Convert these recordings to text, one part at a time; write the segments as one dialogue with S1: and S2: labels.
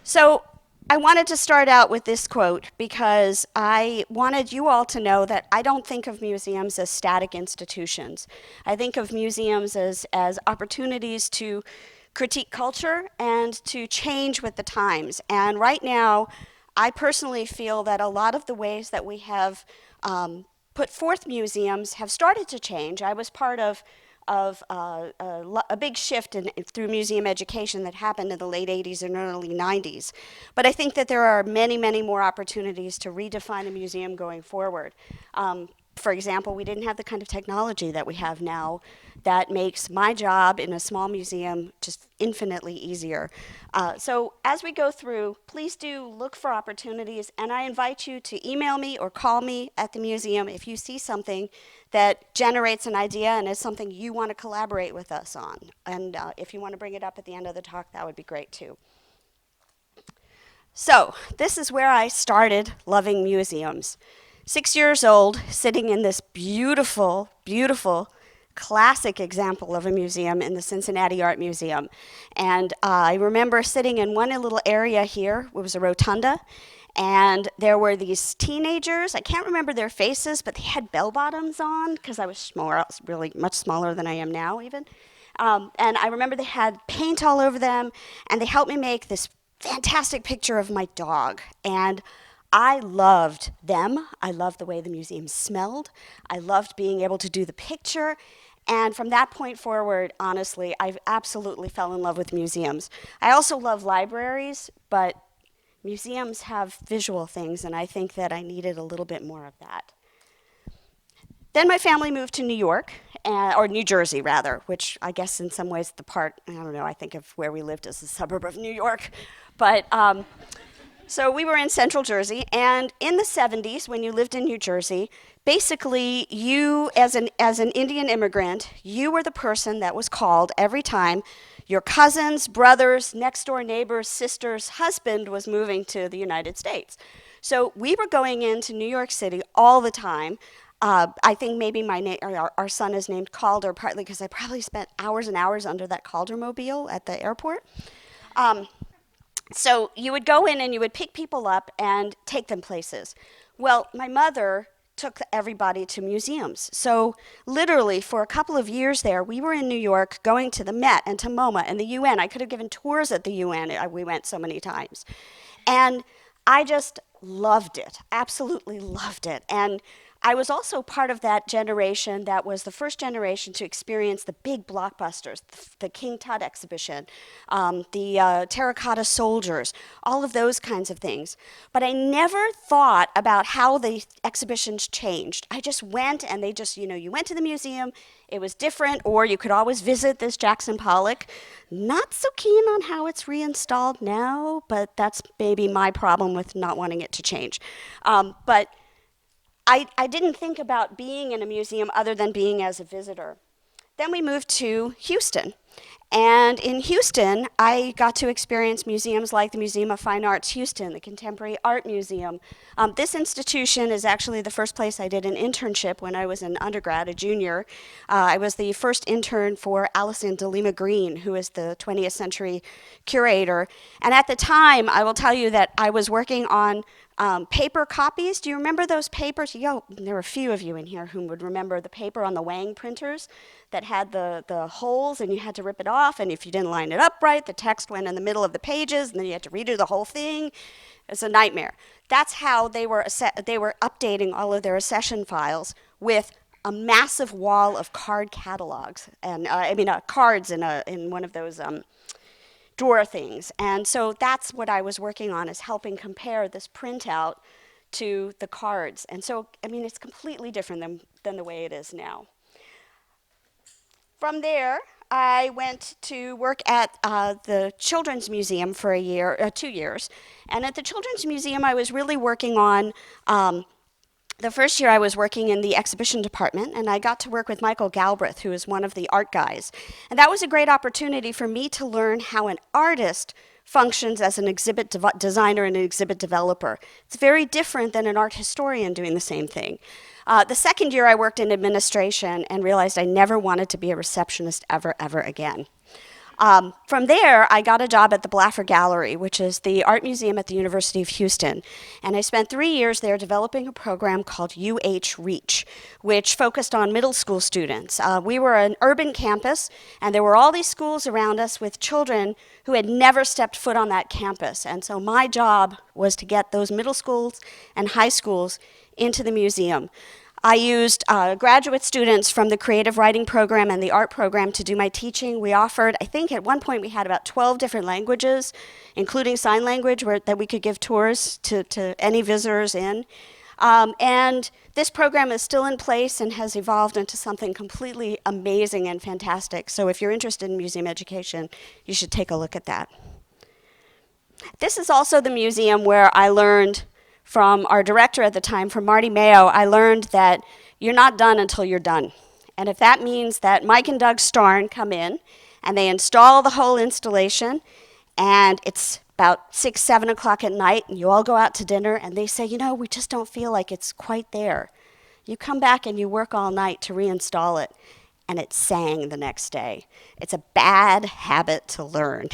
S1: So I wanted to start out with this quote because I wanted you all to know that I don't think of museums as static institutions. I think of museums as opportunities to critique culture and to change with the times. And right now, I personally feel that a lot of the ways that we have put forth museums have started to change. I was part of a big shift through museum education that happened in the late 80s and early 90s. But I think that there are many, many more opportunities to redefine a museum going forward. For example, we didn't have the kind of technology that we have now that makes my job in a small museum just infinitely easier. So as we go through, please do look for opportunities, and I invite you to email me or call me at the museum if you see something that generates an idea and is something you want to collaborate with us on. And if you want to bring it up at the end of the talk, that would be great too. So this is where I started loving museums. 6 years old, sitting in this beautiful, beautiful classic example of a museum in the Cincinnati Art Museum. And I remember sitting in one little area here. It was a rotunda. And there were these teenagers. I can't remember their faces, but they had bell bottoms on because I was smaller. I was really much smaller than I am now even. And I remember they had paint all over them. And they helped me make this fantastic picture of my dog. And I loved them. I loved the way the museum smelled. I loved being able to do the picture. And from that point forward, honestly, I absolutely fell in love with museums. I also love libraries, but museums have visual things, and I think that I needed a little bit more of that. Then my family moved to New York, or New Jersey, rather, which I guess in some ways the part, I don't know, I think of where we lived as a suburb of New York. But so we were in Central Jersey, and in the 70s, when you lived in New Jersey, basically you, as an Indian immigrant, you were the person that was called every time your cousins, brothers, next-door neighbors, sisters, husband was moving to the United States. So we were going into New York City all the time. I think maybe our son is named Calder, partly because I probably spent hours and hours under that Calder-mobile at the airport. So you would go in and you would pick people up and take them places. Well, my mother took everybody to museums. So literally for a couple of years there, we were in New York going to the Met and to MoMA and the UN. I could have given tours at the UN. We went so many times. And I just loved it, absolutely loved it. And I was also part of that generation that was the first generation to experience the big blockbusters, the King Tut exhibition, the Terracotta Soldiers, all of those kinds of things. But I never thought about how the exhibitions changed. I just went and they just, you went to the museum, it was different, or you could always visit this Jackson Pollock. Not so keen on how it's reinstalled now, but that's maybe my problem with not wanting it to change. But I didn't think about being in a museum other than being as a visitor. Then we moved to Houston. And in Houston, I got to experience museums like the Museum of Fine Arts Houston, the Contemporary Art Museum. This institution is actually the first place I did an internship when I was an undergrad, a junior. I was the first intern for Allison de Lima Green, who is the 20th century curator. And at the time, I will tell you that I was working on paper copies. Do you remember those papers? There were a few of you in here who would remember the paper on the Wang printers that had the holes and you had to rip it off, and if you didn't line it up right, the text went in the middle of the pages and then you had to redo the whole thing. It was a nightmare. That's how they were updating all of their accession files with a massive wall of card catalogs and cards in one of those drawer things. And so that's what I was working on, is helping compare this printout to the cards. And so, it's completely different than the way it is now. From there, I went to work at the Children's Museum for 2 years. And at the Children's Museum, I was really working on the first year I was working in the exhibition department, and I got to work with Michael Galbraith, who is one of the art guys. And that was a great opportunity for me to learn how an artist functions as an exhibit designer and an exhibit developer. It's very different than an art historian doing the same thing. The second year I worked in administration and realized I never wanted to be a receptionist ever again. From there, I got a job at the Blaffer Gallery, which is the art museum at the University of Houston. And I spent 3 years there developing a program called Reach, which focused on middle school students. We were an urban campus, and there were all these schools around us with children who had never stepped foot on that campus. And so my job was to get those middle schools and high schools into the museum. I used graduate students from the creative writing program and the art program to do my teaching. We offered, I think at one point we had about 12 different languages, including sign language, that we could give tours to any visitors in. And this program is still in place and has evolved into something completely amazing and fantastic. So if you're interested in museum education, you should take a look at that. This is also the museum where I learned from our director at the time, from Marty Mayo, I learned that you're not done until you're done. And if that means that Mike and Doug Starn come in and they install the whole installation, and it's about 6, 7 o'clock at night, and you all go out to dinner, and they say, we just don't feel like it's quite there. You come back and you work all night to reinstall it, and it sang the next day. It's a bad habit to learn.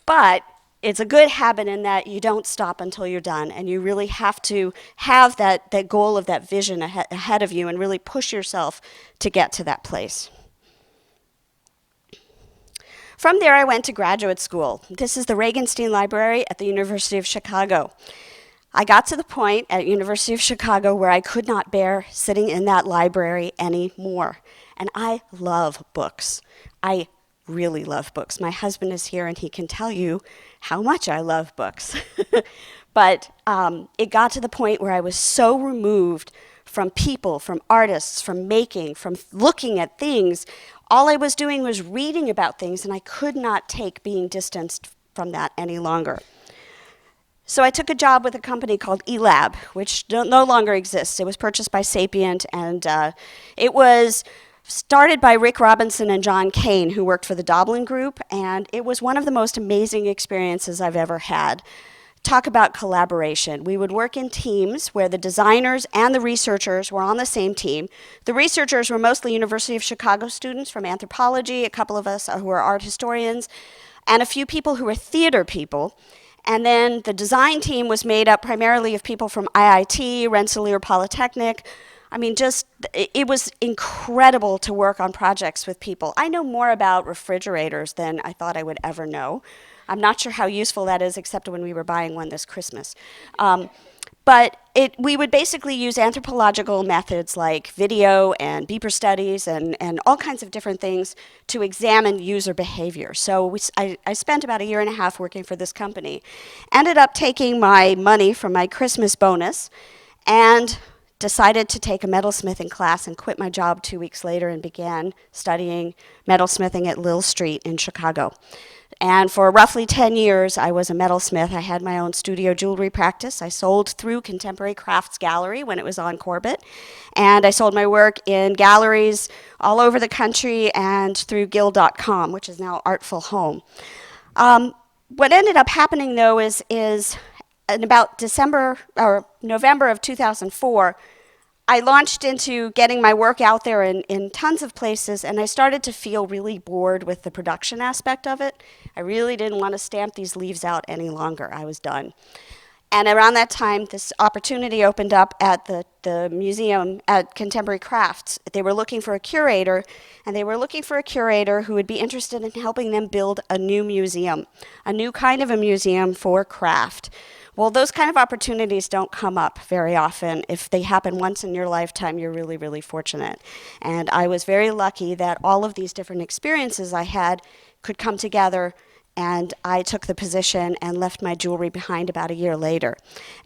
S1: But it's a good habit in that you don't stop until you're done, and you really have to have that goal of that vision ahead of you and really push yourself to get to that place. From there, I went to graduate school. This is the Regenstein Library at the University of Chicago. I got to the point at University of Chicago where I could not bear sitting in that library anymore. And I love books. I really love books. My husband is here and he can tell you how much I love books. But it got to the point where I was so removed from people, from artists, from making, from looking at things. All I was doing was reading about things, and I could not take being distanced from that any longer. So I took a job with a company called eLab, which no longer exists. It was purchased by Sapient, and it was started by Rick Robinson and John Kane, who worked for the Doblin Group, and it was one of the most amazing experiences I've ever had. Talk about collaboration. We would work in teams where the designers and the researchers were on the same team. The researchers were mostly University of Chicago students from anthropology, a couple of us who were art historians, and a few people who were theater people. And then the design team was made up primarily of people from IIT, Rensselaer Polytechnic. It was incredible to work on projects with people. I know more about refrigerators than I thought I would ever know. I'm not sure how useful that is, except when we were buying one this Christmas. But we would basically use anthropological methods like video and beeper studies and all kinds of different things to examine user behavior. So I spent about 1.5 years working for this company. Ended up taking my money from my Christmas bonus and decided to take a metalsmithing class and quit my job 2 weeks later and began studying metalsmithing at Lil Street in Chicago. And for roughly 10 years, I was a metalsmith. I had my own studio jewelry practice. I sold through Contemporary Crafts Gallery when it was on Corbett. And I sold my work in galleries all over the country and through Guild.com, which is now Artful Home. What ended up happening, though, is in about December or November of 2004, I launched into getting my work out there in tons of places, and I started to feel really bored with the production aspect of it. I really didn't want to stamp these leaves out any longer. I was done. And around that time, this opportunity opened up at the museum at Contemporary Crafts. They were looking for a curator, and they were looking for a curator who would be interested in helping them build a new museum, a new kind of a museum for craft. Well, those kind of opportunities don't come up very often. If they happen once in your lifetime, you're really, really fortunate. And I was very lucky that all of these different experiences I had could come together and I took the position and left my jewelry behind about a year later.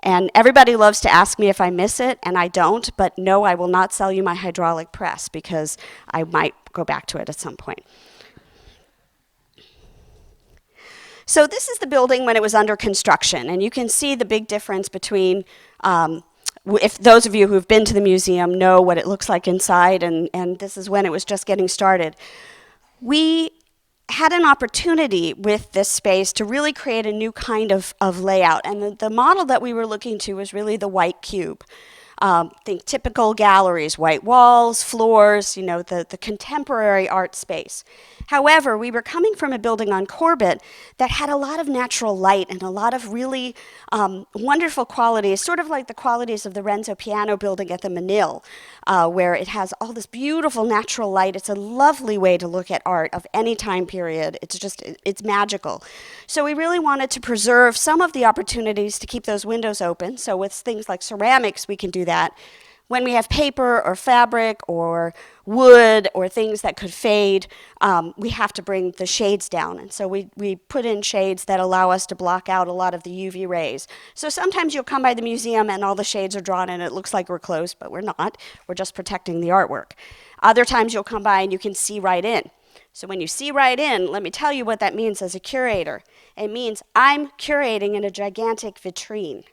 S1: And everybody loves to ask me if I miss it, and I don't, but no, I will not sell you my hydraulic press because I might go back to it at some point. So this is the building when it was under construction, and you can see the big difference between, if those of you who've been to the museum know what it looks like inside, and this is when it was just getting started. We had an opportunity with this space to really create a new kind of layout, and the model that we were looking to was really the white cube. Think typical galleries, white walls, floors, the contemporary art space. However, we were coming from a building on Corbett that had a lot of natural light and a lot of really wonderful qualities, sort of like the qualities of the Renzo Piano building at the Menil, where it has all this beautiful natural light. It's a lovely way to look at art of any time period. It's magical. So we really wanted to preserve some of the opportunities to keep those windows open. So with things like ceramics, we can do that. When we have paper or fabric or wood or things that could fade, we have to bring the shades down. And so we put in shades that allow us to block out a lot of the UV rays. So sometimes you'll come by the museum and all the shades are drawn and it looks like we're closed, but we're not. We're just protecting the artwork. Other times you'll come by and you can see right in. So when you see right in, let me tell you what that means as a curator. It means I'm curating in a gigantic vitrine.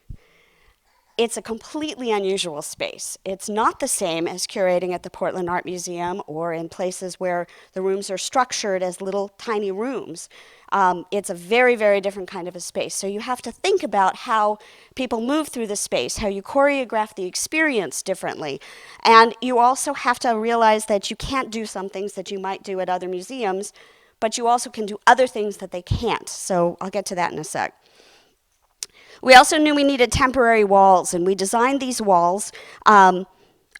S1: It's a completely unusual space. It's not the same as curating at the Portland Art Museum or in places where the rooms are structured as little tiny rooms. It's a very, very different kind of a space. So you have to think about how people move through the space, how you choreograph the experience differently. And you also have to realize that you can't do some things that you might do at other museums, but you also can do other things that they can't. So I'll get to that in a sec. We also knew we needed temporary walls, and we designed these walls.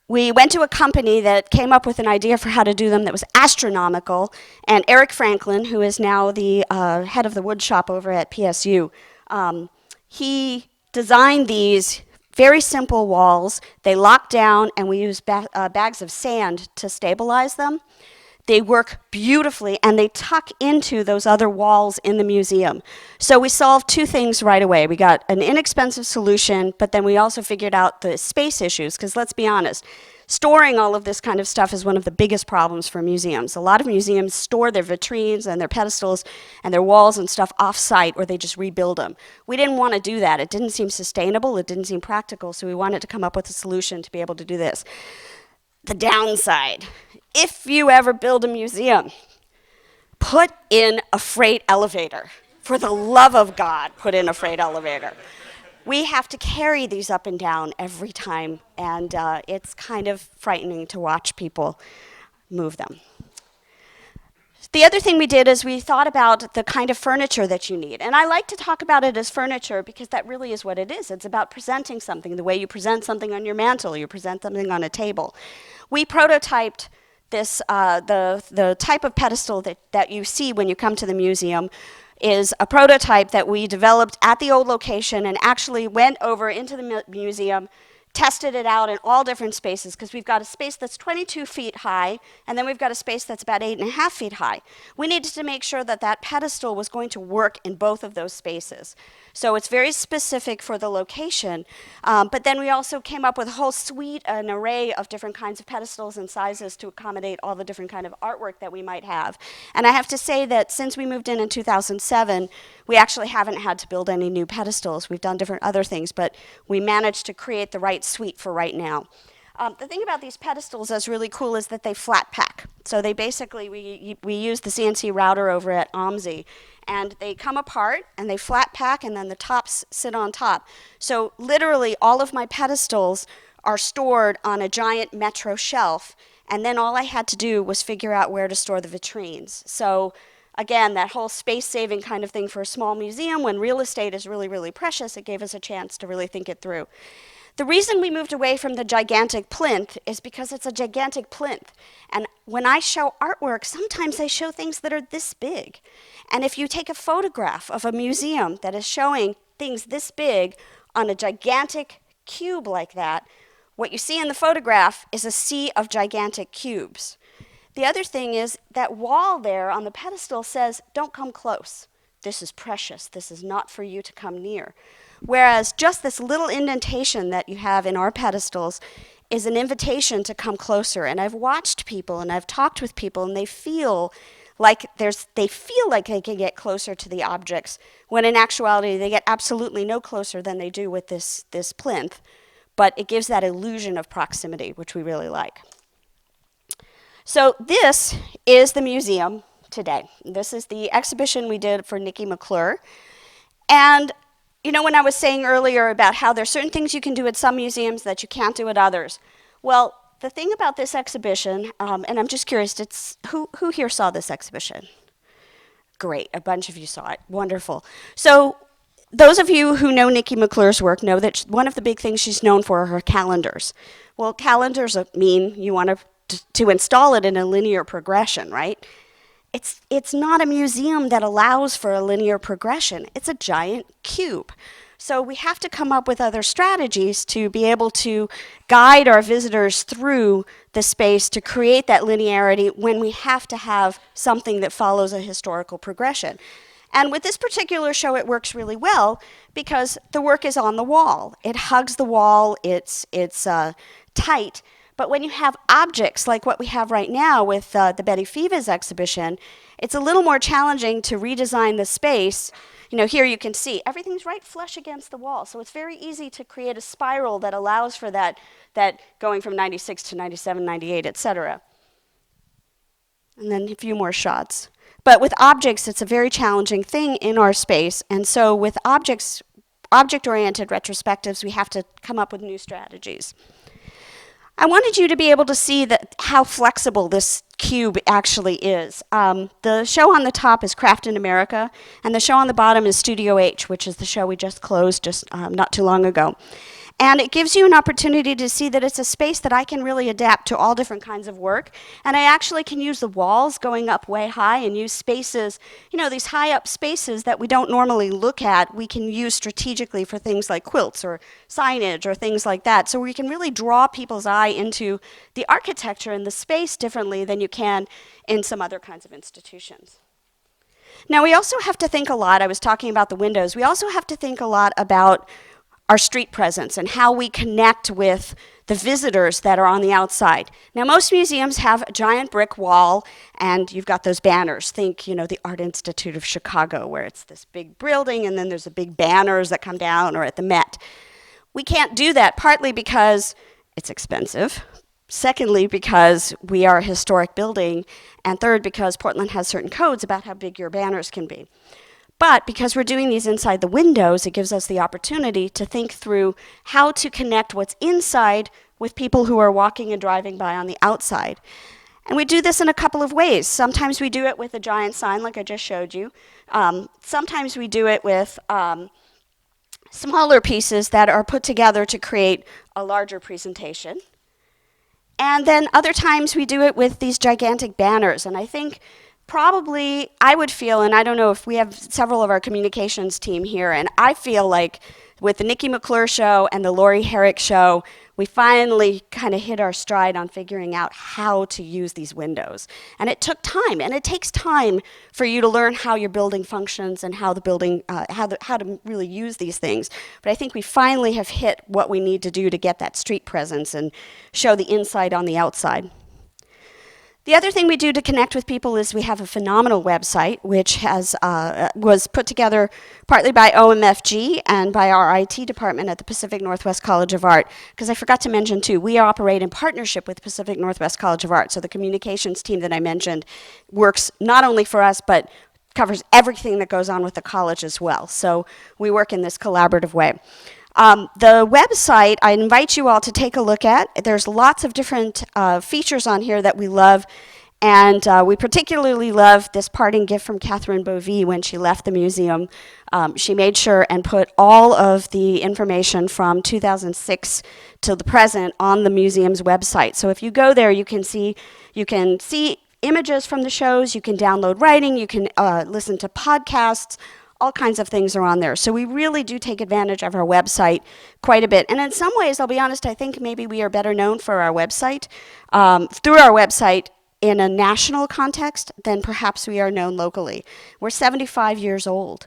S1: We went to a company that came up with an idea for how to do them that was astronomical, and Eric Franklin, who is now the head of the wood shop over at PSU, he designed these very simple walls. They lock down, and we use bags of sand to stabilize them. They work beautifully, and they tuck into those other walls in the museum. So we solved two things right away. We got an inexpensive solution, but then we also figured out the space issues, because let's be honest, storing all of this kind of stuff is one of the biggest problems for museums. A lot of museums store their vitrines and their pedestals and their walls and stuff off-site, or they just rebuild them. We didn't want to do that. It didn't seem sustainable. It didn't seem practical, so we wanted to come up with a solution to be able to do this. The downside. If you ever build a museum, put in a freight elevator. For the love of God, put in a freight elevator. We have to carry these up and down every time, and it's kind of frightening to watch people move them. The other thing we did is we thought about the kind of furniture that you need. And I like to talk about it as furniture because that really is what it is. It's about presenting something, the way you present something on your mantle, you present something on a table. We prototyped this, the type of pedestal that you see when you come to the museum is a prototype that we developed at the old location and actually went over into the museum, tested it out in all different spaces, because we've got a space that's 22 feet high, and then we've got a space that's about 8.5 feet high. We needed to make sure that that pedestal was going to work in both of those spaces. So it's very specific for the location, but then we also came up with a whole suite, an array of different kinds of pedestals and sizes to accommodate all the different kind of artwork that we might have. And I have to say that since we moved in 2007, we actually haven't had to build any new pedestals. We've done different other things, but we managed to create the right suite for right now. The thing about these pedestals that's really cool is that they flat pack. So they basically, we use the CNC router over at OMFG, and they come apart and they flat pack, and then the tops sit on top. So literally all of my pedestals are stored on a giant metro shelf, and then all I had to do was figure out where to store the vitrines. So again, that whole space-saving kind of thing for a small museum, when real estate is really, really precious, it gave us a chance to really think it through. The reason we moved away from the gigantic plinth is because it's a gigantic plinth. And when I show artwork, sometimes I show things that are this big. And if you take a photograph of a museum that is showing things this big on a gigantic cube like that, what you see in the photograph is a sea of gigantic cubes. The other thing is that wall there on the pedestal says, don't come close. this is precious. This is not for you to come near. Whereas just this little indentation that you have in our pedestals is an invitation to come closer. And I've watched people and I've talked with people, and they feel like they can get closer to the objects, when in actuality they get absolutely no closer than they do with this plinth. But it gives that illusion of proximity, which we really like. So this is the museum today. This is the exhibition we did for Nicky McClure. And you know, when I was saying earlier about how there's certain things you can do at some museums that you can't do at others. Well, the thing about this exhibition, and I'm just curious, who here saw this exhibition? Great, a bunch of you saw it. Wonderful. So those of you who know Nicky McClure's work know that one of the big things she's known for are her calendars. Well, calendars mean you want to install it in a linear progression, right? It's not a museum that allows for a linear progression. It's a giant cube. So we have to come up with other strategies to be able to guide our visitors through the space to create that linearity when we have to have something that follows a historical progression. And with this particular show, it works really well because the work is on the wall. It hugs the wall. It's tight. But when you have objects like what we have right now with the Betty Fivas exhibition, it's a little more challenging to redesign the space. You know, here you can see everything's right flush against the wall. So it's very easy to create a spiral that allows for that going from 96 to 97, 98, et cetera. And then a few more shots. But with objects, it's a very challenging thing in our space. And so with object-oriented retrospectives, we have to come up with new strategies. I wanted you to be able to see how flexible this cube actually is. The show on the top is Craft in America, and the show on the bottom is Studio H, which is the show we just closed not too long ago. And it gives you an opportunity to see that it's a space that I can really adapt to all different kinds of work. And I actually can use the walls going up way high and use spaces, you know, these high up spaces that we don't normally look at, we can use strategically for things like quilts or signage or things like that. So we can really draw people's eye into the architecture and the space differently than you can in some other kinds of institutions. Now we also have to think a lot, I was talking about the windows, we also have to think a lot about our street presence and how we connect with the visitors that are on the outside. Now, most museums have a giant brick wall, and you've got those banners. Think, you know, the Art Institute of Chicago, where it's this big building, and then there's the big banners that come down, or at the Met. We can't do that, partly because it's expensive, secondly, because we are a historic building, and third, because Portland has certain codes about how big your banners can be. But because we're doing these inside the windows, it gives us the opportunity to think through how to connect what's inside with people who are walking and driving by on the outside. And we do this in a couple of ways. Sometimes we do it with a giant sign like I just showed you. Sometimes we do it with smaller pieces that are put together to create a larger presentation. And then other times we do it with these gigantic banners. And I think probably I would feel, and I don't know if we have several of our communications team here, and I feel like with the Nicky McClure show and the Lori Herrick show, we finally kind of hit our stride on figuring out how to use these windows. And it took time, and it takes time for you to learn how your building functions and how the building, how to really use these things. But I think we finally have hit what we need to do to get that street presence and show the inside on the outside. The other thing we do to connect with people is we have a phenomenal website, which was put together partly by OMFG and by our IT department at the Pacific Northwest College of Art. Because I forgot to mention, too, we operate in partnership with Pacific Northwest College of Art. So the communications team that I mentioned works not only for us, but covers everything that goes on with the college as well. So we work in this collaborative way. The website, I invite you all to take a look at. There's lots of different features on here that we love, and we particularly love this parting gift from Catherine Bovee when she left the museum. She made sure and put all of the information from 2006 to the present on the museum's website. So if you go there, you can see images from the shows, you can download writing, you can listen to podcasts. All kinds of things are on there. So we really do take advantage of our website quite a bit. And in some ways, I'll be honest, I think maybe we are better known for our website. Through our website, in a national context than perhaps we are known locally. We're 75 years old.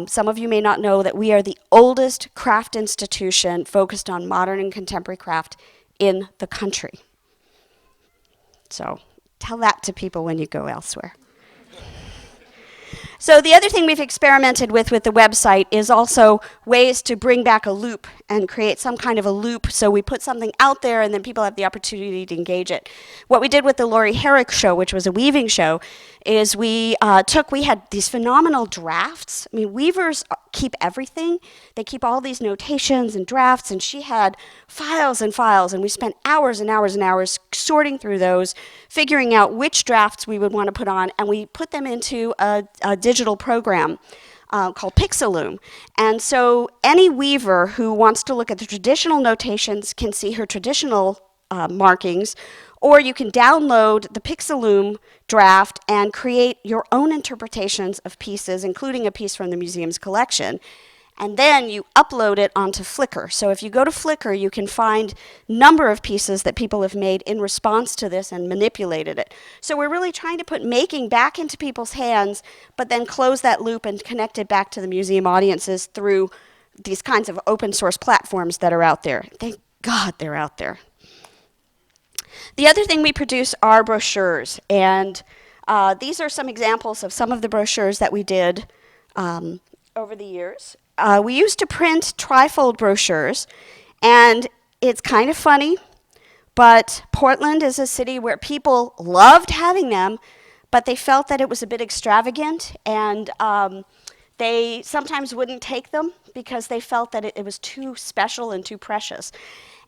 S1: Some of you may not know that we are the oldest craft institution focused on modern and contemporary craft in the country. So tell that to people when you go elsewhere. So the other thing we've experimented with the website is also ways to bring back a loop and create some kind of a loop, so we put something out there and then people have the opportunity to engage it. What we did with the Lori Herrick show, which was a weaving show, is we had these phenomenal drafts. I mean, weavers keep everything. They keep all these notations and drafts, and she had files and files, and we spent hours and hours and hours sorting through those, figuring out which drafts we would want to put on, and we put them into a digital program called Loom. And so any weaver who wants to look at the traditional notations can see her traditional markings, or you can download the Loom draft and create your own interpretations of pieces, including a piece from the museum's collection. And then you upload it onto Flickr. So if you go to Flickr, you can find a number of pieces that people have made in response to this and manipulated it. So we're really trying to put making back into people's hands, but then close that loop and connect it back to the museum audiences through these kinds of open source platforms that are out there. Thank God they're out there. The other thing we produce are brochures, and these are some examples of some of the brochures that we did over the years. We used to print trifold brochures, and it's kind of funny, but Portland is a city where people loved having them, but they felt that it was a bit extravagant, and they sometimes wouldn't take them because they felt that it was too special and too precious.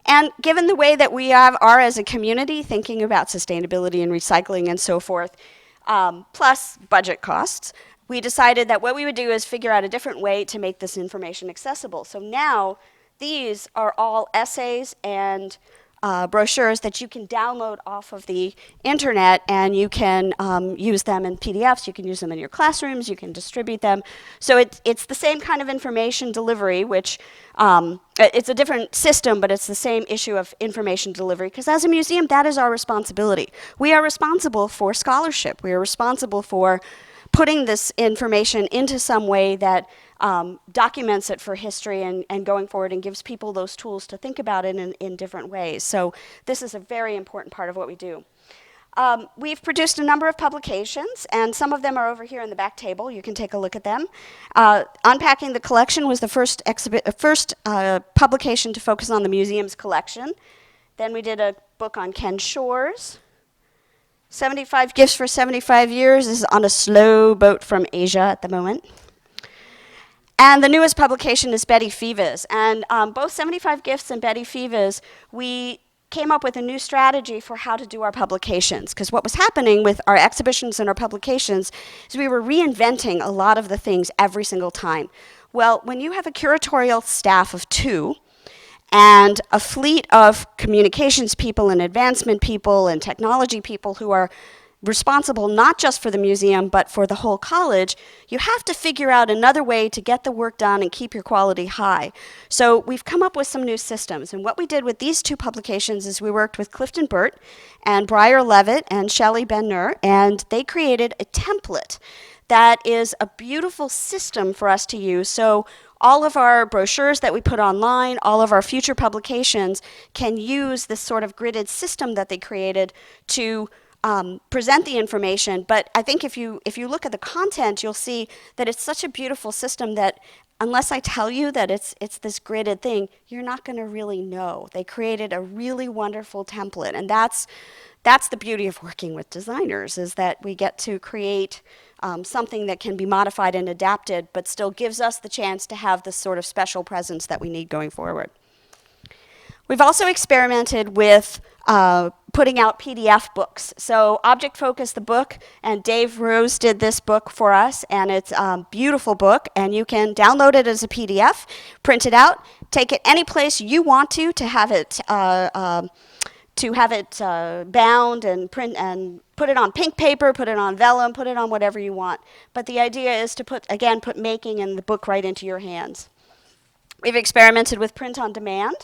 S1: And given the way that we are as a community, thinking about sustainability and recycling and so forth, plus budget costs, we decided that what we would do is figure out a different way to make this information accessible. So now these are all essays and brochures that you can download off of the internet, and you can use them in PDFs, you can use them in your classrooms, you can distribute them. So it's the same kind of information delivery, which it's a different system, but it's the same issue of information delivery, because as a museum, that is our responsibility. We are responsible for scholarship. We are responsible for putting this information into some way that documents it for history and going forward, and gives people those tools to think about it in different ways. So this is a very important part of what we do. We've produced a number of publications, and some of them are over here in the back table. You can take a look at them. Unpacking the Collection was the first publication to focus on the museum's collection. Then we did a book on Ken Shores. 75 Gifts for 75 Years is on a slow boat from Asia at the moment. And the newest publication is Betty Fivas. And both 75 Gifts and Betty Fivas, we came up with a new strategy for how to do our publications. Because what was happening with our exhibitions and our publications is we were reinventing a lot of the things every single time. Well, when you have a curatorial staff of 2, and a fleet of communications people and advancement people and technology people who are responsible not just for the museum but for the whole college, you have to figure out another way to get the work done and keep your quality high. So we've come up with some new systems, and what we did with these 2 publications is we worked with Clifton Burt and Briar Levitt and Shelley Ben-Nur, and they created a template that is a beautiful system for us to use. So all of our brochures that we put online, all of our future publications can use this sort of gridded system that they created to present the information. But I think if you look at the content, you'll see that it's such a beautiful system that unless I tell you that it's this gridded thing, you're not going to really know. They created a really wonderful template, and that's the beauty of working with designers, is that we get to create something that can be modified and adapted, but still gives us the chance to have this sort of special presence that we need going forward. We've also experimented with putting out PDF books. So Object Focus, the book, and Dave Rose did this book for us, and it's a beautiful book, and you can download it as a PDF, print it out, take it any place you want to have it bound and print and put it on pink paper, put it on vellum, put it on whatever you want. But the idea is to put making and the book right into your hands. We've experimented with print on demand.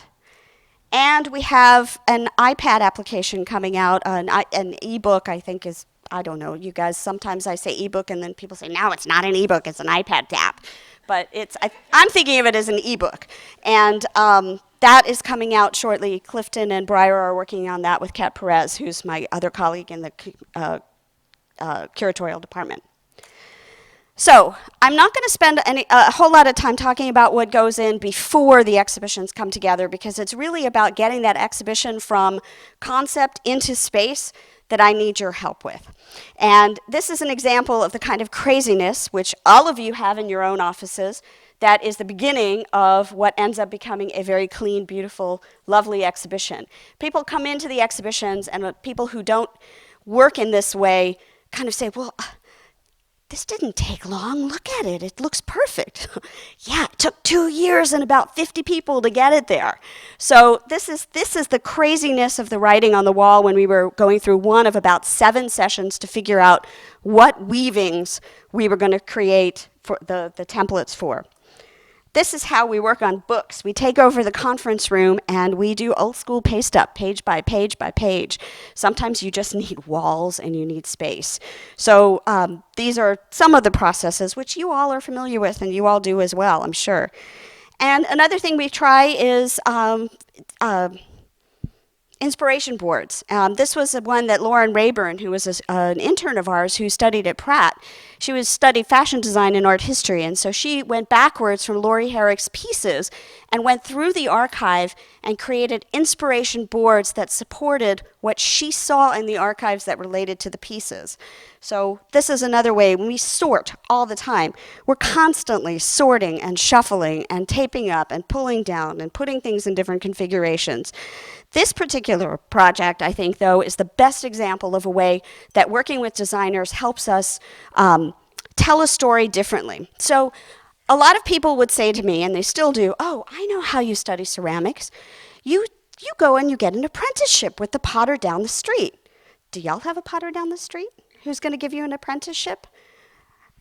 S1: And we have an iPad application coming out, an ebook, I think is, I don't know, you guys, sometimes I say ebook and then people say, no, it's not an ebook, it's an iPad app. But I'm thinking of it as an ebook. And that is coming out shortly. Clifton and Breyer are working on that with Kat Perez, who's my other colleague in the curatorial department. So I'm not going to spend a whole lot of time talking about what goes in before the exhibitions come together, because it's really about getting that exhibition from concept into space that I need your help with. And this is an example of the kind of craziness which all of you have in your own offices that is the beginning of what ends up becoming a very clean, beautiful, lovely exhibition. People come into the exhibitions, and people who don't work in this way kind of say, well, this didn't take long. Look at it. It looks perfect. Yeah, it took 2 years and about 50 people to get it there. So this is the craziness of the writing on the wall when we were going through one of about 7 sessions to figure out what weavings we were going to create for the templates for. This is how we work on books. We take over the conference room and we do old school paste up, page by page by page. Sometimes you just need walls and you need space. So these are some of the processes which you all are familiar with and you all do as well, I'm sure. And another thing we try is inspiration boards. This was the one that Lauren Rayburn, who was an intern of ours who studied at Pratt, she studied fashion design and art history, and so she went backwards from Laurie Herrick's pieces and went through the archive and created inspiration boards that supported what she saw in the archives that related to the pieces. So this is another way. When we sort all the time, we're constantly sorting and shuffling and taping up and pulling down and putting things in different configurations. This particular project, I think, though, is the best example of a way that working with designers helps us tell a story differently. So a lot of people would say to me, and they still do, oh, I know how you study ceramics. You go and you get an apprenticeship with the potter down the street. Do y'all have a potter down the street who's going to give you an apprenticeship?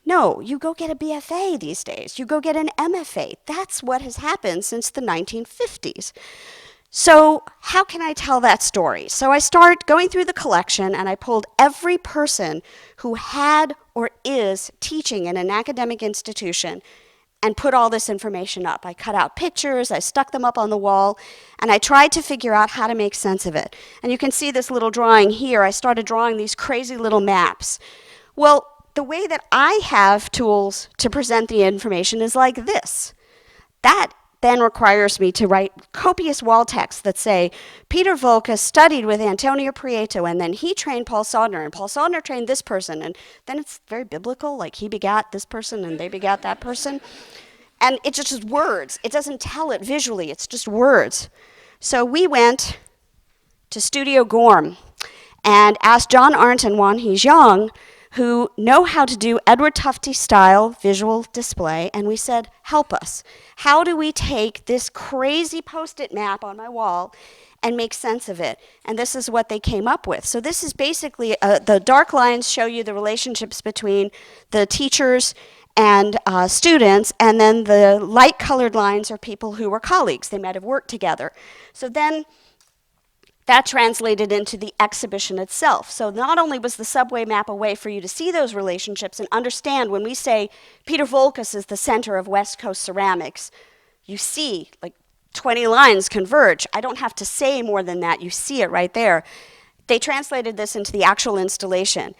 S1: No, you go get a BFA these days. You go get an MFA. That's what has happened since the 1950s. So how can I tell that story? So I started going through the collection and I pulled every person who had or is teaching in an academic institution and put all this information up. I cut out pictures, I stuck them up on the wall, and I tried to figure out how to make sense of it. And you can see this little drawing here. I started drawing these crazy little maps. Well, the way that I have tools to present the information is like this. That then requires me to write copious wall texts that say, Peter Volka studied with Antonio Prieto, and then he trained Paul Soldner, and Paul Soldner trained this person, and then it's very biblical, like he begat this person and they begat that person. And it's just words. It doesn't tell it visually, it's just words. So we went to Studio Gorm and asked John Arndt and Wan Hee Zhang, who know how to do Edward Tufte style visual display, and we said, help us. How do we take this crazy Post-it map on my wall and make sense of it? And this is what they came up with. So this is basically, the dark lines show you the relationships between the teachers and students, and then the light colored lines are people who were colleagues. They might have worked together. So then that translated into the exhibition itself. So not only was the subway map a way for you to see those relationships and understand when we say Peter Volkas is the center of West Coast ceramics, you see like 20 lines converge. I don't have to say more than that. You see it right there. They translated this into the actual installation.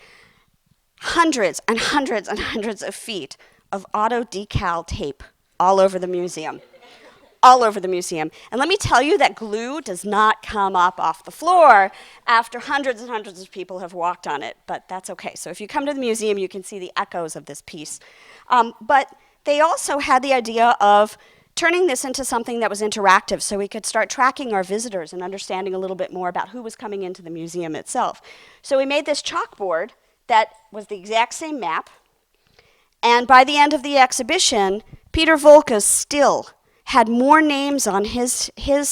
S1: Hundreds and hundreds and hundreds of feet of auto decal tape all over the museum. All over the museum. And let me tell you that glue does not come up off the floor after hundreds and hundreds of people have walked on it, but that's okay. So if you come to the museum, you can see the echoes of this piece. But they also had the idea of turning this into something that was interactive so we could start tracking our visitors and understanding a little bit more about who was coming into the museum itself. So we made this chalkboard that was the exact same map, and by the end of the exhibition, Peter Volkas still had more names on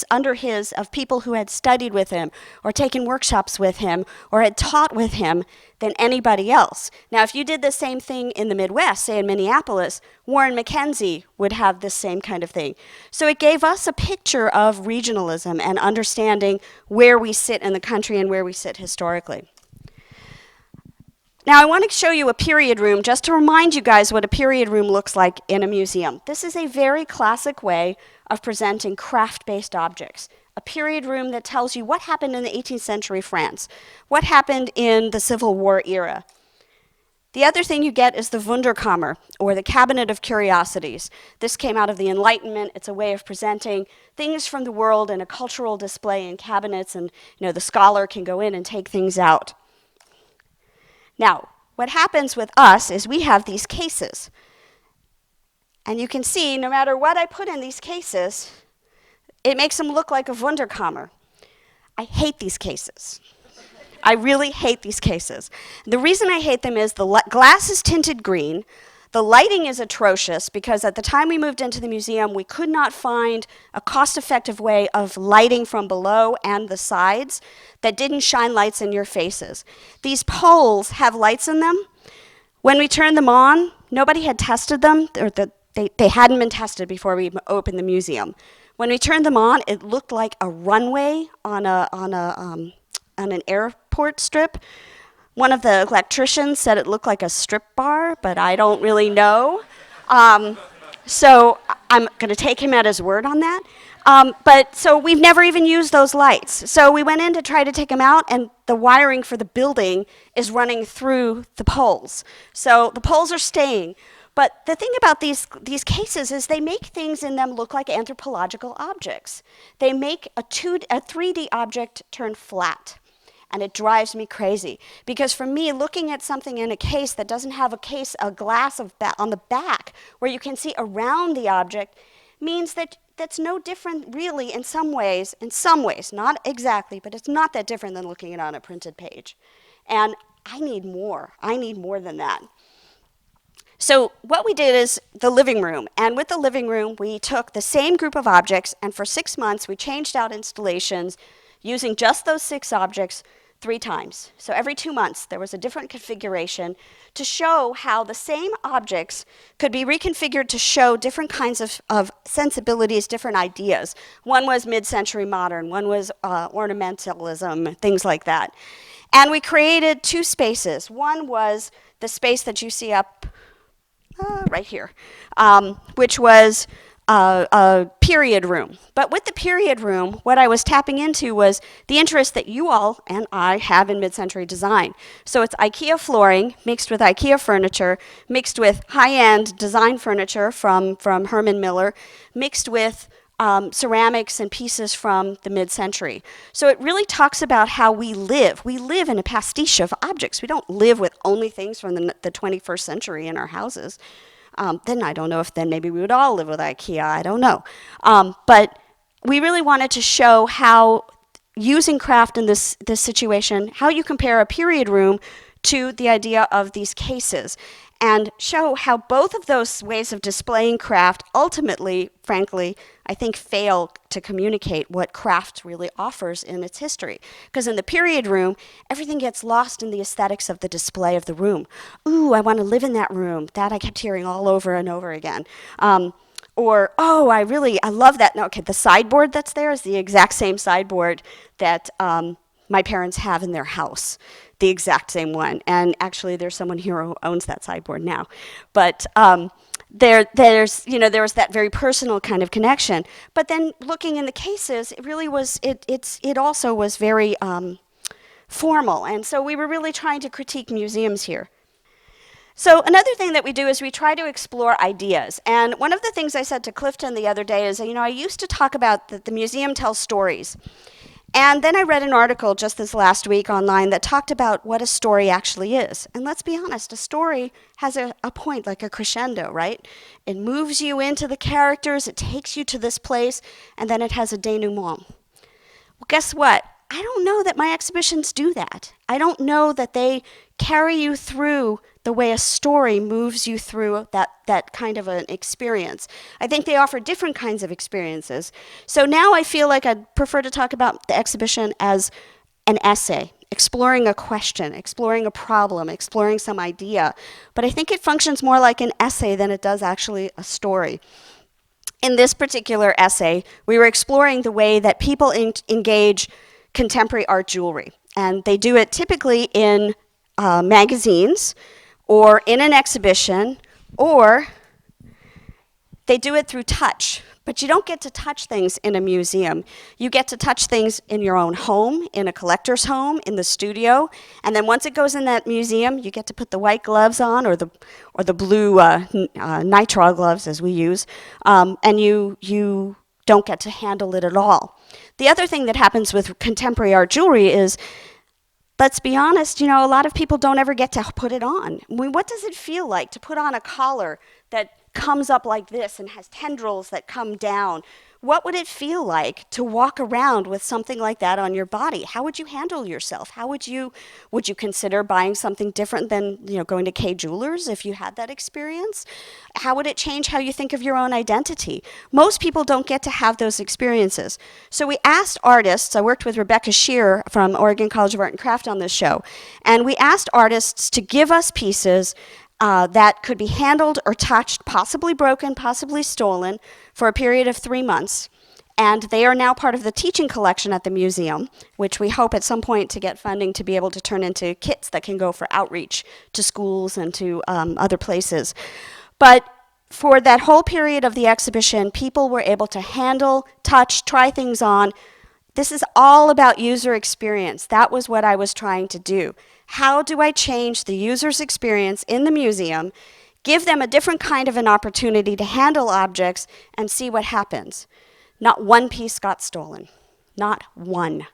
S1: under his of people who had studied with him or taken workshops with him or had taught with him than anybody else. Now, if you did the same thing in the Midwest, say in Minneapolis, Warren McKenzie would have this same kind of thing. So it gave us a picture of regionalism and understanding where we sit in the country and where we sit historically. Now, I want to show you a period room just to remind you guys what a period room looks like in a museum. This is a very classic way of presenting craft-based objects. A period room that tells you what happened in the 18th century France, what happened in the Civil War era. The other thing you get is the Wunderkammer, or the Cabinet of Curiosities. This came out of the Enlightenment. It's a way of presenting things from the world in a cultural display in cabinets, and the scholar can go in and take things out. Now, what happens with us is we have these cases. And you can see, no matter what I put in these cases, it makes them look like a Wunderkammer. I hate these cases. I really hate these cases. The reason I hate them is the glass is tinted green. The lighting is atrocious because at the time we moved into the museum, we could not find a cost-effective way of lighting from below and the sides that didn't shine lights in your faces. These poles have lights in them. When we turned them on, nobody had tested them, or they hadn't been tested before we opened the museum. When we turned them on, it looked like a runway on an airport strip. One of the electricians said it looked like a strip bar, but I don't really know. So I'm going to take him at his word on that. So we've never even used those lights. So we went in to try to take them out, and the wiring for the building is running through the poles. So the poles are staying. But the thing about these cases is they make things in them look like anthropological objects. They make a 3D object turn flat. And it drives me crazy. Because for me, looking at something in a case that doesn't have a glass on the back where you can see around the object means that that's no different really in some ways, not exactly, but it's not that different than looking at it on a printed page. And I need more than that. So what we did is the living room. And with the living room, we took the same group of objects, and for 6 months, we changed out installations using just those 6 objects 3 times. So every 2 months, there was a different configuration to show how the same objects could be reconfigured to show different kinds of sensibilities, different ideas. One was mid-century modern, one was ornamentalism, things like that. And we created 2 spaces. One was the space that you see up right here, which was a period room. But with the period room, what I was tapping into was the interest that you all and I have in mid-century design. So it's IKEA flooring mixed with IKEA furniture, mixed with high-end design furniture from Herman Miller, mixed with ceramics and pieces from the mid-century. So it really talks about how we live. We live in a pastiche of objects. We don't live with only things from the 21st century in our houses. Then I don't know if then maybe we would all live with IKEA. I don't know. But we really wanted to show how using craft in this situation, how you compare a period room to the idea of these cases, and show how both of those ways of displaying craft ultimately, frankly, I think fail to communicate what craft really offers in its history. Because in the period room, everything gets lost in the aesthetics of the display of the room. Ooh, I want to live in that room. That I kept hearing all over and over again. Or, oh, I love that. No, okay, the sideboard that's there is the exact same sideboard that my parents have in their house. The exact same one. And actually, there's someone here who owns that sideboard now. But there was that very personal kind of connection. But then looking in the cases, it really was, it also was very formal. And so we were really trying to critique museums here. So another thing that we do is we try to explore ideas. And one of the things I said to Clifton the other day is, I used to talk about that the museum tells stories. And then I read an article just this last week online that talked about what a story actually is. And let's be honest, a story has a point, like a crescendo, right? It moves you into the characters, it takes you to this place, and then it has a denouement. Well, guess what? I don't know that my exhibitions do that. I don't know that they carry you through the way a story moves you through that kind of an experience. I think they offer different kinds of experiences. So now I feel like I'd prefer to talk about the exhibition as an essay, exploring a question, exploring a problem, exploring some idea. But I think it functions more like an essay than it does actually a story. In this particular essay, we were exploring the way that people engage contemporary art jewelry. And they do it typically in magazines or in an exhibition, or they do it through touch. But you don't get to touch things in a museum. You get to touch things in your own home, in a collector's home, in the studio. And then once it goes in that museum, you get to put the white gloves on, or the blue nitrile gloves, as we use, and you don't get to handle it at all. The other thing that happens with contemporary art jewelry is, let's be honest, a lot of people don't ever get to put it on. I mean, what does it feel like to put on a collar that comes up like this and has tendrils that come down? What would it feel like to walk around with something like that on your body? How would you handle yourself? Would you consider buying something different than going to Kay Jewelers if you had that experience? How would it change how you think of your own identity? Most people don't get to have those experiences. So we asked artists. I worked with Rebecca Shear from Oregon College of Art and Craft on this show, and we asked artists to give us pieces that could be handled or touched, possibly broken, possibly stolen, for a period of 3 months. And they are now part of the teaching collection at the museum, which we hope at some point to get funding to be able to turn into kits that can go for outreach to schools and to other places. But for that whole period of the exhibition, people were able to handle, touch, try things on. This is all about user experience. That was what I was trying to do. How do I change the user's experience in the museum, give them a different kind of an opportunity to handle objects, and see what happens? Not one piece got stolen. Not one.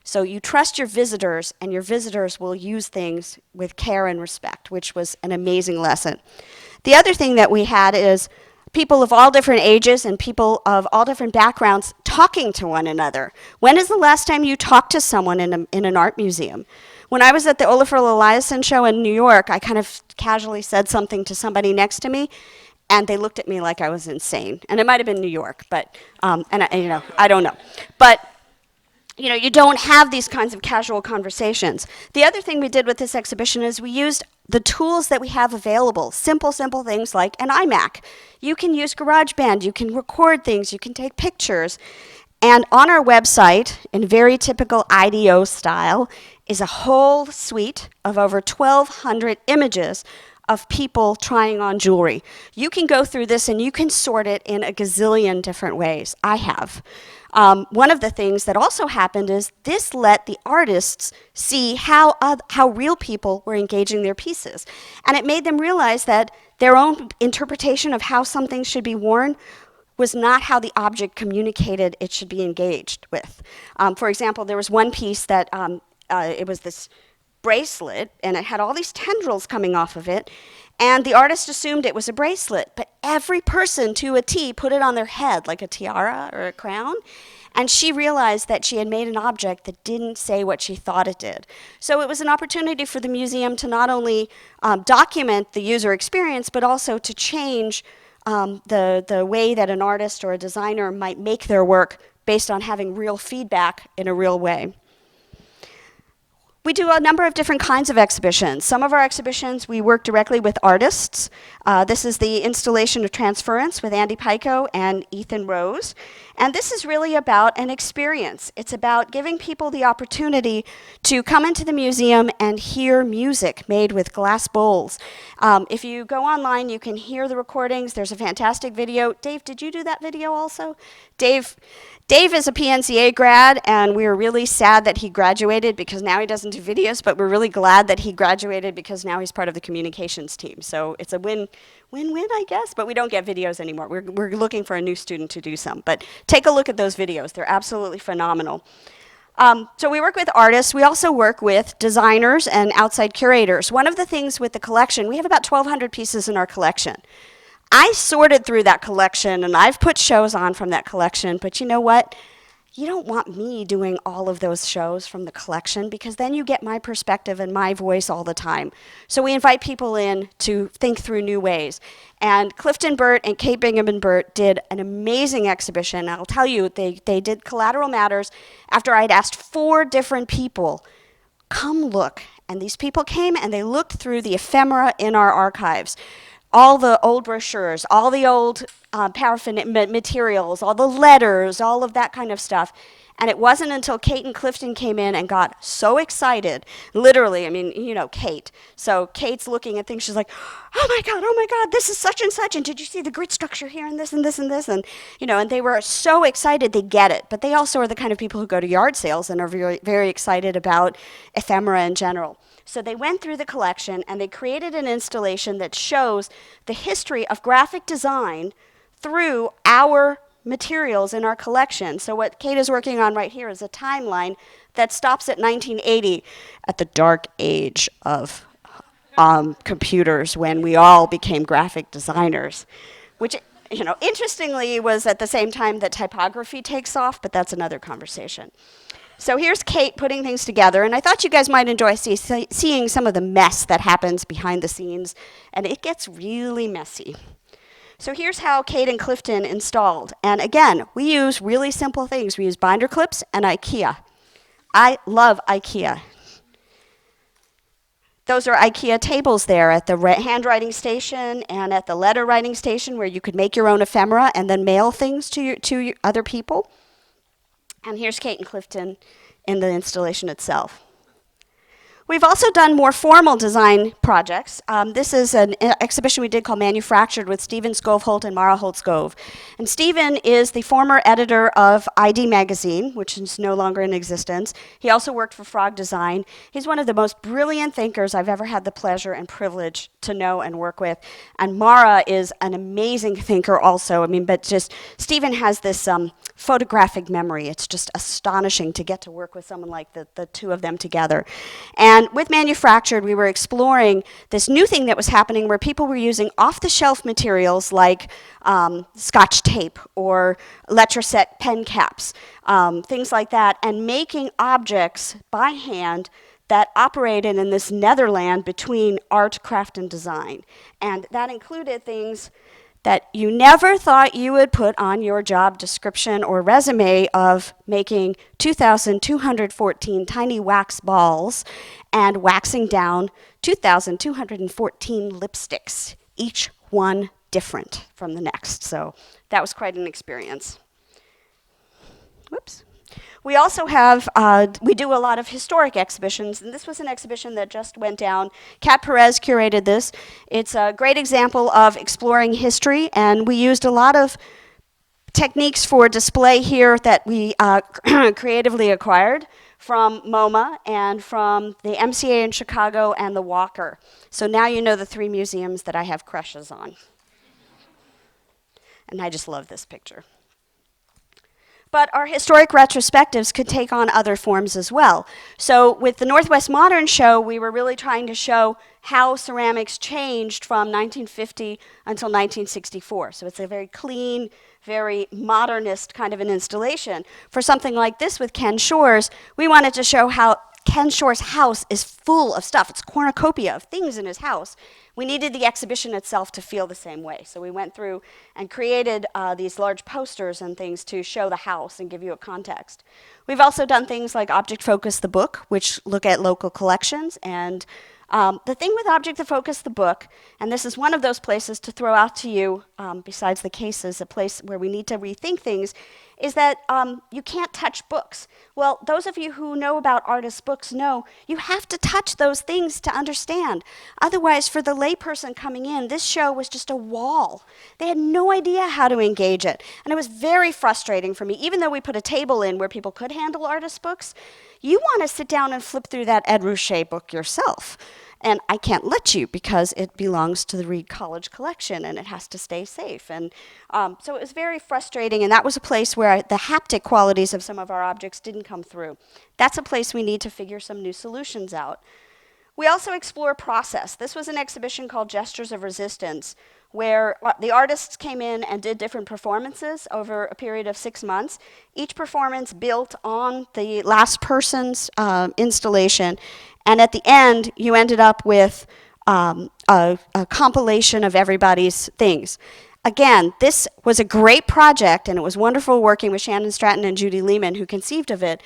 S1: So you trust your visitors, and your visitors will use things with care and respect, which was an amazing lesson. The other thing that we had is people of all different ages and people of all different backgrounds talking to one another. When is the last time you talked to someone in an art museum? When I was at the Olafur Eliasson show in New York, I kind of casually said something to somebody next to me, and they looked at me like I was insane. And it might have been New York, but I don't know. But you don't have these kinds of casual conversations. The other thing we did with this exhibition is we used the tools that we have available, simple things like an iMac. You can use GarageBand, you can record things, you can take pictures. And on our website, in very typical IDEO style, is a whole suite of over 1,200 images of people trying on jewelry. You can go through this and you can sort it in a gazillion different ways. I have. One of the things that also happened is this let the artists see how real people were engaging their pieces. And it made them realize that their own interpretation of how something should be worn was not how the object communicated it should be engaged with. For example, there was one piece that it was this bracelet, and it had all these tendrils coming off of it, and the artist assumed it was a bracelet, but every person to a T put it on their head like a tiara or a crown, and she realized that she had made an object that didn't say what she thought it did. So it was an opportunity for the museum to not only document the user experience, but also to change the way that an artist or a designer might make their work based on having real feedback in a real way. We do a number of different kinds of exhibitions. Some of our exhibitions, we work directly with artists. This is the installation of Transference with Andy Pico and Ethan Rose. And this is really about an experience. It's about giving people the opportunity to come into the museum and hear music made with glass bowls. If you go online, you can hear the recordings. There's a fantastic video. Dave, did you do that video also? Dave is a PNCA grad, and we were really sad that he graduated because now he doesn't do videos, but we're really glad that he graduated because now he's part of the communications team. So it's a win-win, I guess, but we don't get videos anymore. We're looking for a new student to do some. But take a look at those videos. They're absolutely phenomenal. So we work with artists. We also work with designers and outside curators. One of the things with the collection, we have about 1,200 pieces in our collection. I sorted through that collection, and I've put shows on from that collection, but you know what? you don't want me doing all of those shows from the collection because then you get my perspective and my voice all the time. So we invite people in to think through new ways. And Clifton Burt and Kate Bingham and Burt did an amazing exhibition. I'll tell you, they did Collateral Matters after I'd asked 4 different people, come look. And these people came and they looked through the ephemera in our archives. All the old brochures, all the old paraffin materials, all the letters, all of that kind of stuff. And it wasn't until Kate and Clifton came in and got so excited, literally, I mean, you know, Kate. So Kate's looking at things, she's like, oh my God, this is such and such, and did you see the grid structure here and this and this and this? And, you know, and they were so excited they get it. But they also are the kind of people who go to yard sales and are very, very excited about ephemera in general. So they went through the collection and they created an installation that shows the history of graphic design through our materials in our collection. So what Kate is working on right here is a timeline that stops at 1980, at the dark age of computers when we all became graphic designers, which, you know, interestingly was at the same time that typography takes off, but that's another conversation. So here's Kate putting things together, and I thought you guys might enjoy seeing some of the mess that happens behind the scenes, and it gets really messy. So here's how Kate and Clifton installed. And again, we use really simple things. We use binder clips and IKEA. I love IKEA. Those are IKEA tables there at the handwriting station and at the letter writing station where you could make your own ephemera and then mail things to other people. And here's Kate and Clifton in the installation itself. We've also done more formal design projects. This is an exhibition we did called Manufactured with Stephen Scoveholt and Mara Holtzgove. And Stephen is the former editor of ID Magazine, which is no longer in existence. He also worked for Frog Design. He's one of the most brilliant thinkers I've ever had the pleasure and privilege to know and work with. And Mara is an amazing thinker also. I mean, but just Stephen has this photographic memory. It's just astonishing to get to work with someone like the two of them together. And with Manufactured, we were exploring this new thing that was happening where people were using off-the-shelf materials like Scotch tape or Letraset pen caps, things like that, and making objects by hand that operated in this netherland between art, craft, and design. And that included things that you never thought you would put on your job description or resume of making 2,214 tiny wax balls and waxing down 2,214 lipsticks, each one different from the next. So that was quite an experience. Whoops. We also have, we do a lot of historic exhibitions, and this was an exhibition that just went down. Kat Perez curated this. It's a great example of exploring history, and we used a lot of techniques for display here that we creatively acquired from MoMA and from the MCA in Chicago and the Walker. So now you know the 3 museums that I have crushes on. And I just love this picture. But our historic retrospectives could take on other forms as well. So with the Northwest Modern Show, we were really trying to show how ceramics changed from 1950 until 1964. So it's a very clean, very modernist kind of an installation. For something like this with Ken Shore's, we wanted to show how Ken Shore's house is full of stuff. It's a cornucopia of things in his house. We needed the exhibition itself to feel the same way. So we went through and created these large posters and things to show the house and give you a context. We've also done things like Object Focus the Book, which look at local collections. And the thing with Object Focus the Book, and this is one of those places to throw out to you, besides the cases, a place where we need to rethink things, is that you can't touch books. Well, those of you who know about artists' books know you have to touch those things to understand. Otherwise, for the layperson coming in, this show was just a wall. They had no idea how to engage it. And it was very frustrating for me. Even though we put a table in where people could handle artist books, you want to sit down and flip through that Ed Ruscha book yourself. And I can't let you because it belongs to the Reed College collection and it has to stay safe. And so it was very frustrating, and that was a place where the haptic qualities of some of our objects didn't come through. That's a place we need to figure some new solutions out. We also explore process. This was an exhibition called Gestures of Resistance, where the artists came in and did different performances over a period of 6 months. Each performance built on the last person's installation, and at the end, you ended up with a compilation of everybody's things. Again, this was a great project, and it was wonderful working with Shannon Stratton and Judy Lehman, who conceived of it.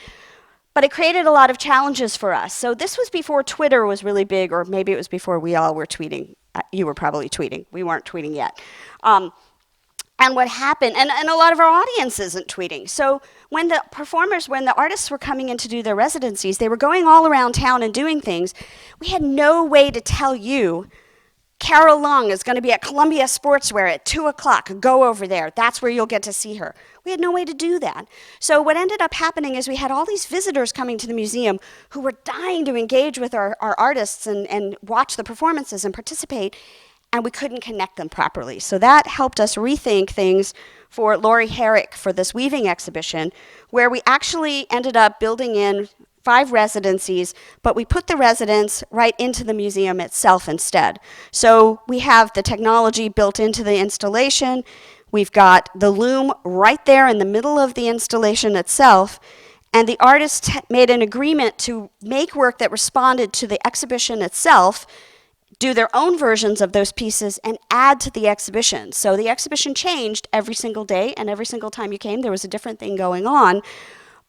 S1: But it created a lot of challenges for us. So this was before Twitter was really big, or maybe it was before we all were tweeting. You were probably tweeting. We weren't tweeting yet. And what happened, and a lot of our audience isn't tweeting. So when the artists were coming in to do their residencies, they were going all around town and doing things. We had no way to tell you, Carol Long is going to be at Columbia Sportswear at 2 o'clock. Go over there. That's where you'll get to see her. We had no way to do that. So what ended up happening is we had all these visitors coming to the museum who were dying to engage with our artists and watch the performances and participate, and we couldn't connect them properly. So that helped us rethink things for Lori Herrick for this weaving exhibition, where we actually ended up building in 5 residencies, but we put the residence right into the museum itself instead. So we have the technology built into the installation. We've got the loom right there in the middle of the installation itself, and the artists made an agreement to make work that responded to the exhibition itself, do their own versions of those pieces, and add to the exhibition. So the exhibition changed every single day, and every single time you came, there was a different thing going on.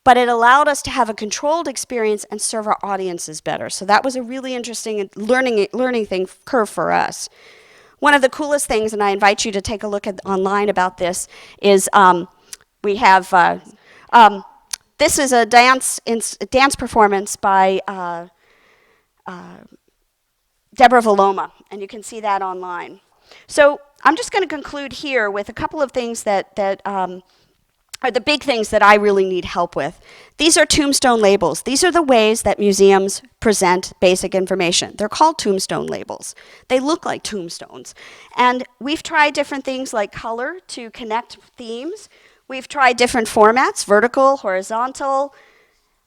S1: But it allowed us to have a controlled experience and serve our audiences better. So that was a really interesting learning curve for us. One of the coolest things, and I invite you to take a look at online about this, is we have this is a dance performance by Deborah Valoma, and you can see that online. So I'm just going to conclude here with a couple of things that are the big things that I really need help with. These are tombstone labels. These are the ways that museums present basic information. They're called tombstone labels. They look like tombstones. And we've tried different things like color to connect themes. We've tried different formats, vertical, horizontal,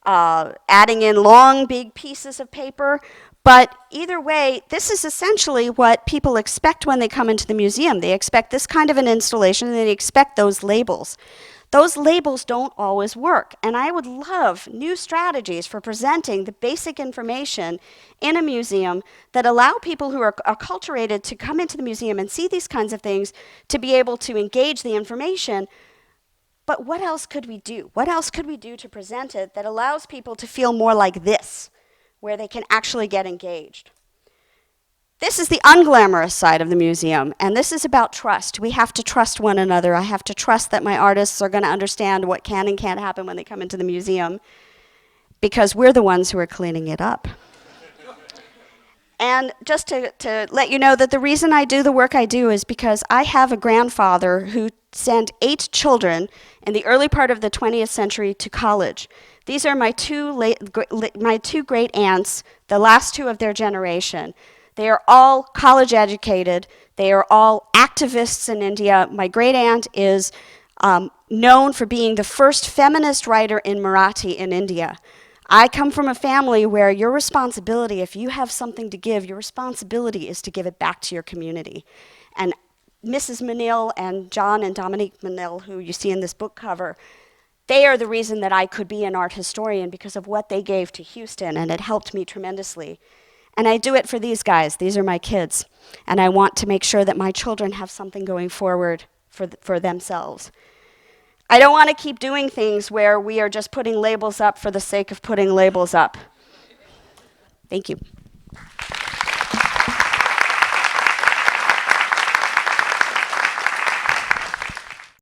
S1: adding in long, big pieces of paper. But either way, this is essentially what people expect when they come into the museum. They expect this kind of an installation, and they expect those labels. Those labels don't always work, and I would love new strategies for presenting the basic information in a museum that allow people who are acculturated to come into the museum and see these kinds of things to be able to engage the information. But what else could we do? What else could we do to present it that allows people to feel more like this, where they can actually get engaged? This is the unglamorous side of the museum, and this is about trust. We have to trust one another. I have to trust that my artists are going to understand what can and can't happen when they come into the museum, because we're the ones who are cleaning it up. And just to let you know that the reason I do the work I do is because I have a grandfather who sent 8 children in the early part of the 20th century to college. These are my two great aunts, the last 2 of their generation. They are all college educated. They are all activists in India. My great aunt is known for being the first feminist writer in Marathi in India. I come from a family where your responsibility, if you have something to give, your responsibility is to give it back to your community. And Mrs. Manil and John and Dominique Manil, who you see in this book cover, they are the reason that I could be an art historian, because of what they gave to Houston, and it helped me tremendously. And I do it for these guys. These are my kids. And I want to make sure that my children have something going forward for themselves. I don't want to keep doing things where we are just putting labels up for the sake of putting labels up. Thank you.